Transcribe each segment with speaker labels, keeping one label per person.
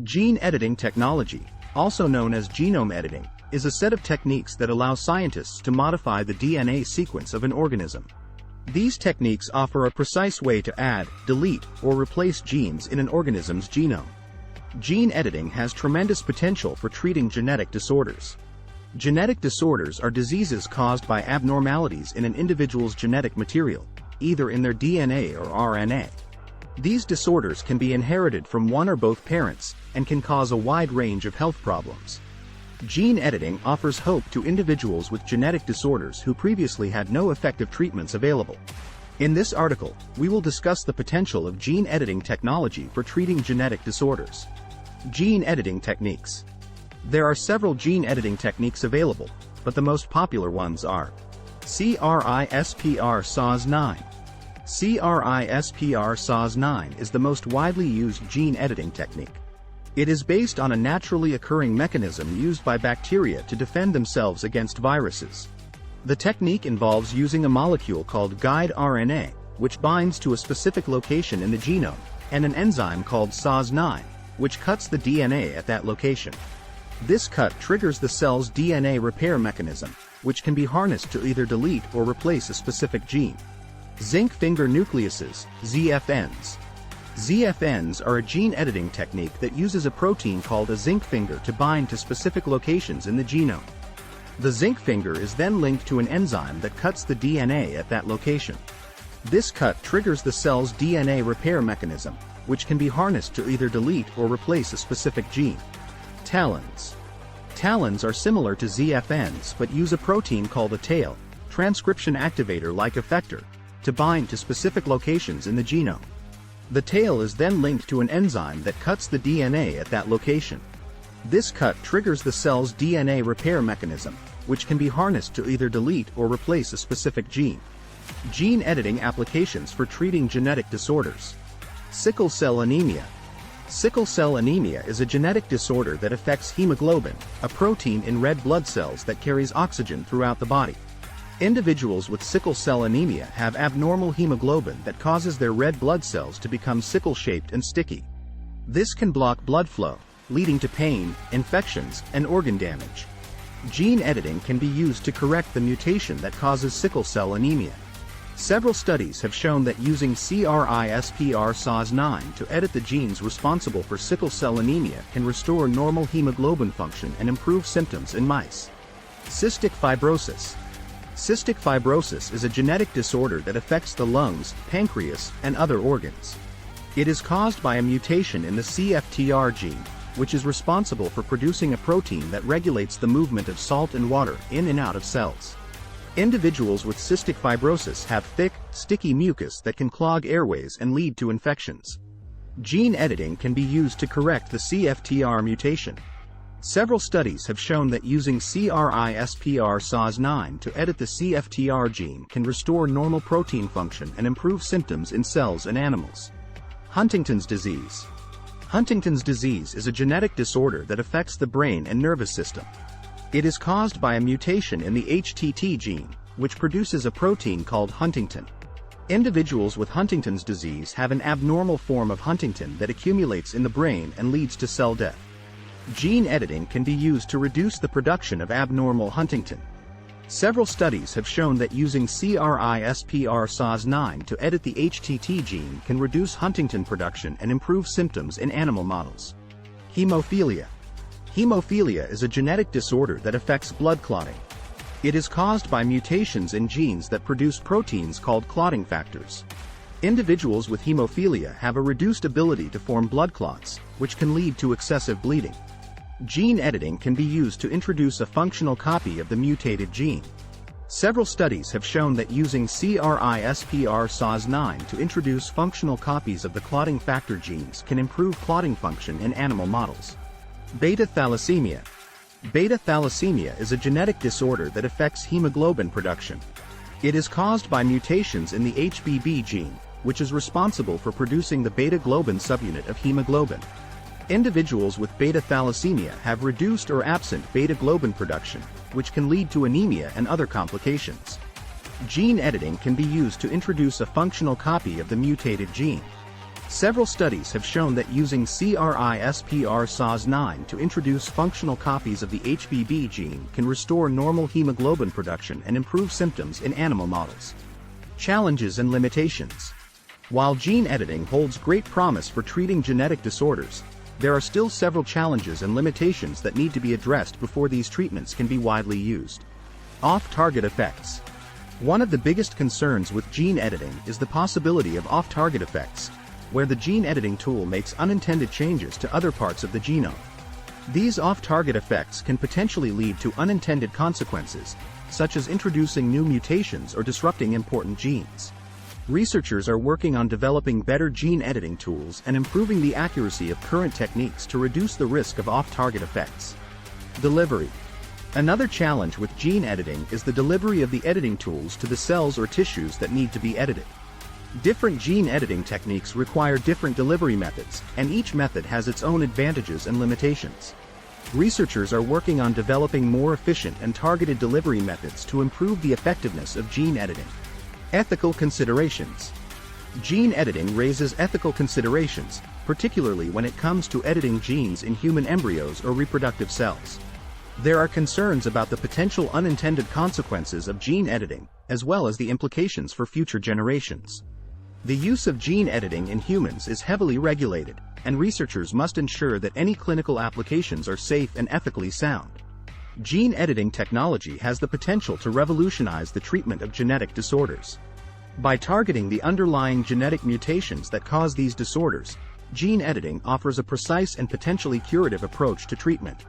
Speaker 1: Gene editing technology, also known as genome editing, is a set of techniques that allow scientists to modify the DNA sequence of an organism. These techniques offer a precise way to add, delete, or replace genes in an organism's genome. Gene editing has tremendous potential for treating genetic disorders. Genetic disorders are diseases caused by abnormalities in an individual's genetic material, either in their DNA or RNA. These disorders can be inherited from one or both parents, and can cause a wide range of health problems. Gene editing offers hope to individuals with genetic disorders who previously had no effective treatments available. In this article, we will discuss the potential of gene editing technology for treating genetic disorders. Gene editing techniques. There are several gene editing techniques available, but the most popular ones are CRISPR-Cas9. CRISPR-Cas9 is the most widely used gene editing technique. It is based on a naturally occurring mechanism used by bacteria to defend themselves against viruses. The technique involves using a molecule called guide RNA, which binds to a specific location in the genome, and an enzyme called Cas9, which cuts the DNA at that location. This cut triggers the cell's DNA repair mechanism, which can be harnessed to either delete or replace a specific gene. Zinc finger nucleases, ZFNs. ZFNs are a gene editing technique that uses a protein called a zinc finger to bind to specific locations in the genome. The zinc finger is then linked to an enzyme that cuts the DNA at that location. This cut triggers the cell's DNA repair mechanism, which can be harnessed to either delete or replace a specific gene. Talons. Talons are similar to ZFNs but use a protein called a tail, transcription activator-like effector, to bind to specific locations in the genome. The tail is then linked to an enzyme that cuts the DNA at that location. This cut triggers the cell's DNA repair mechanism, which can be harnessed to either delete or replace a specific gene. Gene editing applications for treating genetic disorders. Sickle cell anemia. Sickle cell anemia is a genetic disorder that affects hemoglobin, a protein in red blood cells that carries oxygen throughout the body. Individuals with sickle cell anemia have abnormal hemoglobin that causes their red blood cells to become sickle-shaped and sticky. This can block blood flow, leading to pain, infections, and organ damage. Gene editing can be used to correct the mutation that causes sickle cell anemia. Several studies have shown that using CRISPR-Cas9 to edit the genes responsible for sickle cell anemia can restore normal hemoglobin function and improve symptoms in mice. Cystic fibrosis. Cystic fibrosis is a genetic disorder that affects the lungs, pancreas, and other organs. It is caused by a mutation in the CFTR gene, which is responsible for producing a protein that regulates the movement of salt and water in and out of cells. Individuals with cystic fibrosis have thick, sticky mucus that can clog airways and lead to infections. Gene editing can be used to correct the CFTR mutation. Several studies have shown that using CRISPR-Cas9 to edit the CFTR gene can restore normal protein function and improve symptoms in cells and animals. Huntington's disease. Huntington's disease is a genetic disorder that affects the brain and nervous system. It is caused by a mutation in the HTT gene, which produces a protein called Huntington. Individuals with Huntington's disease have an abnormal form of Huntington that accumulates in the brain and leads to cell death. Gene editing can be used to reduce the production of abnormal Huntington. Several studies have shown that using CRISPR-Cas9 to edit the HTT gene can reduce Huntington production and improve symptoms in animal models. Hemophilia. Hemophilia is a genetic disorder that affects blood clotting. It is caused by mutations in genes that produce proteins called clotting factors. Individuals with hemophilia have a reduced ability to form blood clots, which can lead to excessive bleeding. Gene editing can be used to introduce a functional copy of the mutated gene. Several studies have shown that using CRISPR-Cas9 to introduce functional copies of the clotting factor genes can improve clotting function in animal models. Beta-thalassemia. Beta-thalassemia is a genetic disorder that affects hemoglobin production. It is caused by mutations in the HBB gene, which is responsible for producing the beta-globin subunit of hemoglobin. Individuals with beta-thalassemia have reduced or absent beta-globin production, which can lead to anemia and other complications. Gene editing can be used to introduce a functional copy of the mutated gene. Several studies have shown that using CRISPR-Cas9 to introduce functional copies of the HBB gene can restore normal hemoglobin production and improve symptoms in animal models. Challenges and limitations. While gene editing holds great promise for treating genetic disorders, there are still several challenges and limitations that need to be addressed before these treatments can be widely used. Off-target effects. One of the biggest concerns with gene editing is the possibility of off-target effects, where the gene editing tool makes unintended changes to other parts of the genome. These off-target effects can potentially lead to unintended consequences, such as introducing new mutations or disrupting important genes. Researchers are working on developing better gene editing tools and improving the accuracy of current techniques to reduce the risk of off-target effects. Delivery. Another challenge with gene editing is the delivery of the editing tools to the cells or tissues that need to be edited. Different gene editing techniques require different delivery methods, and each method has its own advantages and limitations. Researchers are working on developing more efficient and targeted delivery methods to improve the effectiveness of gene editing. Ethical considerations. Gene editing raises ethical considerations, particularly when it comes to editing genes in human embryos or reproductive cells. There are concerns about the potential unintended consequences of gene editing, as well as the implications for future generations. The use of gene editing in humans is heavily regulated, and researchers must ensure that any clinical applications are safe and ethically sound. Gene editing technology has the potential to revolutionize the treatment of genetic disorders. By targeting the underlying genetic mutations that cause these disorders, gene editing offers a precise and potentially curative approach to treatment.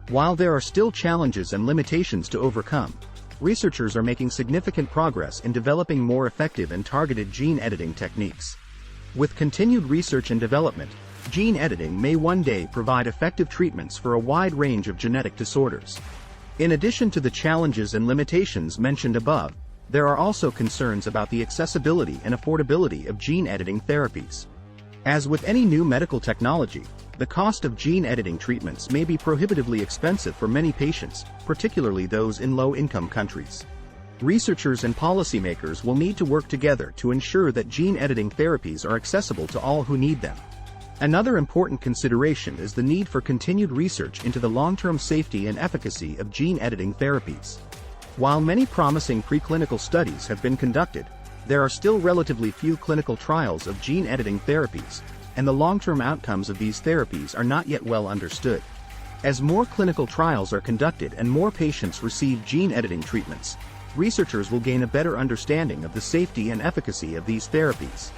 Speaker 1: While there are still challenges and limitations to overcome, researchers are making significant progress in developing more effective and targeted gene editing techniques. With continued research and development, gene editing may one day provide effective treatments for a wide range of genetic disorders. In addition to the challenges and limitations mentioned above, there are also concerns about the accessibility and affordability of gene editing therapies. As with any new medical technology, the cost of gene editing treatments may be prohibitively expensive for many patients, particularly those in low-income countries. Researchers and policymakers will need to work together to ensure that gene editing therapies are accessible to all who need them. Another important consideration is the need for continued research into the long-term safety and efficacy of gene editing therapies. While many promising preclinical studies have been conducted, there are still relatively few clinical trials of gene editing therapies, and the long-term outcomes of these therapies are not yet well understood. As more clinical trials are conducted and more patients receive gene editing treatments, researchers will gain a better understanding of the safety and efficacy of these therapies.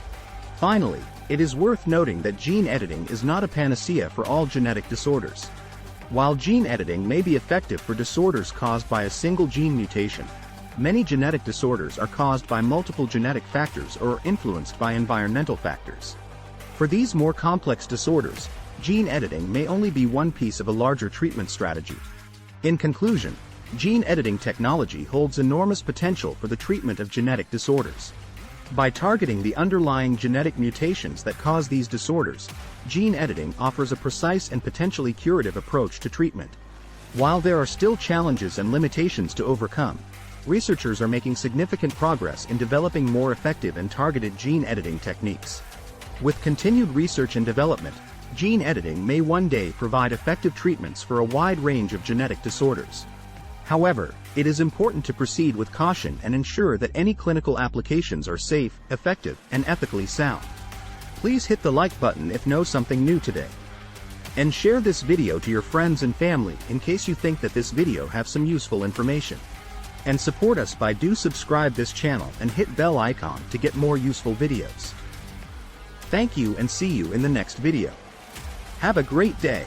Speaker 1: Finally, it is worth noting that gene editing is not a panacea for all genetic disorders. While gene editing may be effective for disorders caused by a single gene mutation, many genetic disorders are caused by multiple genetic factors or influenced by environmental factors. For these more complex disorders, gene editing may only be one piece of a larger treatment strategy. In conclusion, gene editing technology holds enormous potential for the treatment of genetic disorders. By targeting the underlying genetic mutations that cause these disorders, gene editing offers a precise and potentially curative approach to treatment. While there are still challenges and limitations to overcome, researchers are making significant progress in developing more effective and targeted gene editing techniques. With continued research and development, gene editing may one day provide effective treatments for a wide range of genetic disorders. However, it is important to proceed with caution and ensure that any clinical applications are safe, effective, and ethically sound. Please hit the like button if you know something new today. And share this video to your friends and family in case you think that this video have some useful information. And support us by subscribe this channel and hit bell icon to get more useful videos. Thank you and see you in the next video. Have a great day.